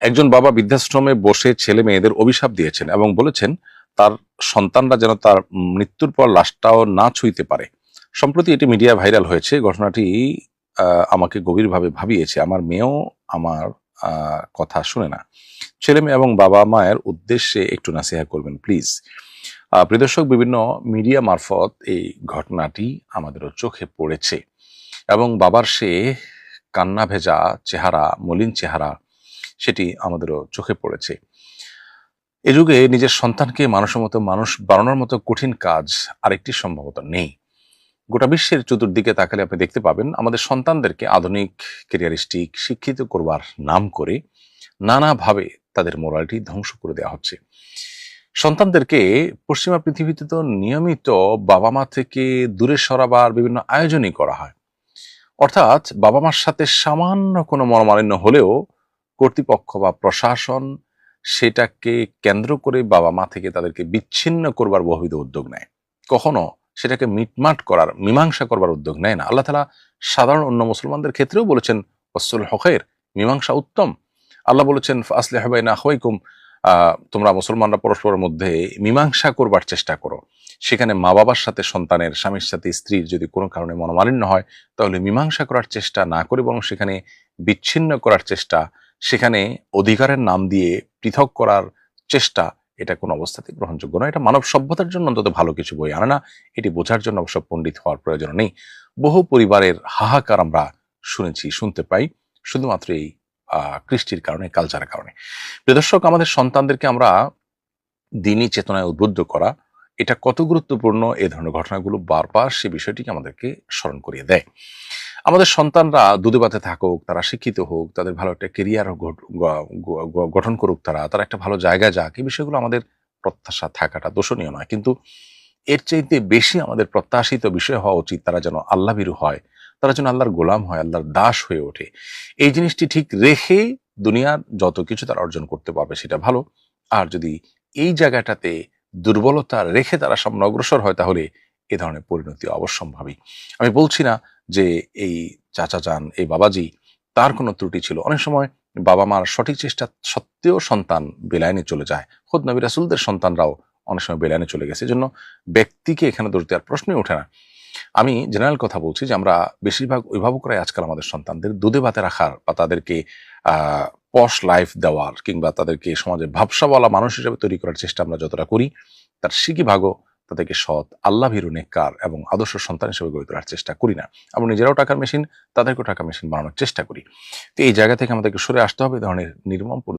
একজন বাবা বৃদ্ধাশ্রমে বসে ছেলে মেয়েদের অভিশাপ দিয়েছেন এবং বলেছেন তার সন্তানরা যেন তার মৃত্যুর পর লাশটাও না ছুঁইতে পারে। সম্প্রতি এটি মিডিয়া ভাইরাল হয়েছে। ঘটনাটি আমাকে গভীরভাবে ভাবিয়েছে। আমার মেয়েও আমার কথা শুনে না। ছেলে মেয়ে এবং বাবা মায়ের উদ্দেশ্যে একটু নাসিহা করবেন প্লিজ। প্রিয় দর্শক, বিভিন্ন মিডিয়া মারফত এই ঘটনাটি আমাদেরও চোখে পড়েছে এবং বাবার সে কান্না ভেজা চেহারা, মলিন চেহারা, সেটি আমাদেরও চোখে পড়েছে। এ যুগে নিজের সন্তানকে মানুষের মতো মানুষ বানানোর মতো কঠিন কাজ আরেকটি সম্ভবত নেই। গোটা বিশ্বের চতুর্দিকে তাকালে আপনি দেখতে পাবেন আমাদের সন্তানদেরকে আধুনিক, ক্যারিয়ারিস্টিক, শিক্ষিত করবার নাম করে নানাভাবে তাদের মোরালিটি ধ্বংস করে দেওয়া হচ্ছে। সন্তানদেরকে পশ্চিমা পৃথিবীতে তো নিয়মিত বাবা মা থেকে দূরে সরাবার বিভিন্ন আয়োজনই করা হয়। অর্থাৎ বাবা মার সাথে সামান্য কোনো মনোমালিন্য হলেও কর্তৃপক্ষ বা প্রশাসন সেটাকে কেন্দ্র করে বাবা মা থেকে তাদেরকে বিচ্ছিন্ন করবার বহুবিধ উদ্যোগ নেয়। কখনো সেটাকে মিটমাট করার, মীমাংসা করবার উদ্যোগ নেয় না। আল্লাহ তাআলা সাধারণ অন্য মুসলমানদের ক্ষেত্রেও বলেছেন ওয়াসলুহ খায়র, মীমাংসা উত্তম। আল্লাহ বলেছেন ফাসলিহু বাইনা আখাওয়াইকুম, তোমরা মুসলমানরা পরস্পরের মধ্যে মীমাংসা করবার চেষ্টা করো। সেখানে মা বাবার সাথে সন্তানের, স্বামীর সাথে স্ত্রীর যদি কোনো কারণে মনোমালিন্য হয়, তাহলে মীমাংসা করার চেষ্টা না করে বরং সেখানে বিচ্ছিন্ন করার চেষ্টা, সেখানে অধিকারের নাম দিয়ে পৃথক করার চেষ্টা, এটা কোনো অবস্থাতেই গ্রহণযোগ্য নয়। এটা মানব সভ্যতার জন্য অন্তত ভালো কিছু বই আনে না। এটি বোঝার জন্য অবশ্য পণ্ডিত হওয়ার প্রয়োজন নেই। বহু পরিবারের হাহাকার আমরা শুনেছি, শুনতে পাই, শুধুমাত্র এই কৃষ্টির কারণে, কালচারের কারণে। প্রিয় দর্শক, আমাদের সন্তানদেরকে আমরা দিনী চেতনায় উদ্বুদ্ধ করা, এটা কত গুরুত্বপূর্ণ, এই ধরনের ঘটনাগুলো বারবার সে বিষয়টিকে আমাদেরকে স্মরণ করিয়ে দেয়। আমাদের সন্তানরা দুধে ভাতে থাকুক, তারা শিক্ষিত হোক, তাদের ভালো একটা কেরিয়ার গঠন করুক, তারা একটা ভালো জায়গায় যাক, এই বিষয়গুলো আমাদের প্রত্যাশা থাকাটা দোষণীয় নয়। কিন্তু এর চাইতে বেশি আমাদের প্রত্যাশিত বিষয় হওয়া উচিত তারা যেন আল্লাহ ভীরু হয়, তারা যেন আল্লাহর গোলাম হয়, আল্লাহর দাস হয়ে ওঠে। এই জিনিসটি ঠিক রেখে দুনিয়ার যত কিছু তারা অর্জন করতে পারবে সেটা ভালো। আর যদি এই জায়গাটাতে দুর্বলতা রেখে তারা সামনে অগ্রসর হয়, তাহলে এ ধরনের পরিণতি অবশ্যম্ভাবী। আমি বলছি না যে এই চাচা যান, এই বাবাজি তার কোনো ত্রুটি ছিল। অনেক সময় বাবা মার সঠিক চেষ্টা সত্ত্বেও সন্তান বেলাইনে চলে যায়। খোদ নবী রাসূলদের সন্তানরাও অনেক সময় বেলাইনে চলে গেছে। এজন্য ব্যক্তিকে এখানে দোষ দেওয়ার প্রশ্নই ওঠে না। আমি জেনারেল কথা বলছি যে আমরা বেশিরভাগ অভিভাবকরাই আজকাল আমাদের সন্তানদের দুধে ভাতে রাখার বা তাদেরকে পশ লাইফ দেওয়ার কিংবা তাদেরকে সমাজে ভাবসাওয়ালা মানুষ হিসেবে তৈরি করার চেষ্টা আমরা যতটা করি, তার সিকি ভাগও তাদেরকে সৎ, আল্লাহ ভীরু, নেককার এবং আদর্শ সন্তান হিসেবে গড়ে তোলার চেষ্টা করি না। আমরা নিজেরাও টাকার মেশিন, তাদেরকেও টাকা মেশিন বানানোর চেষ্টা করি। তো এই জায়গা থেকে আমাদেরকে সরে আসতে হবে। এই ধরনের নির্মম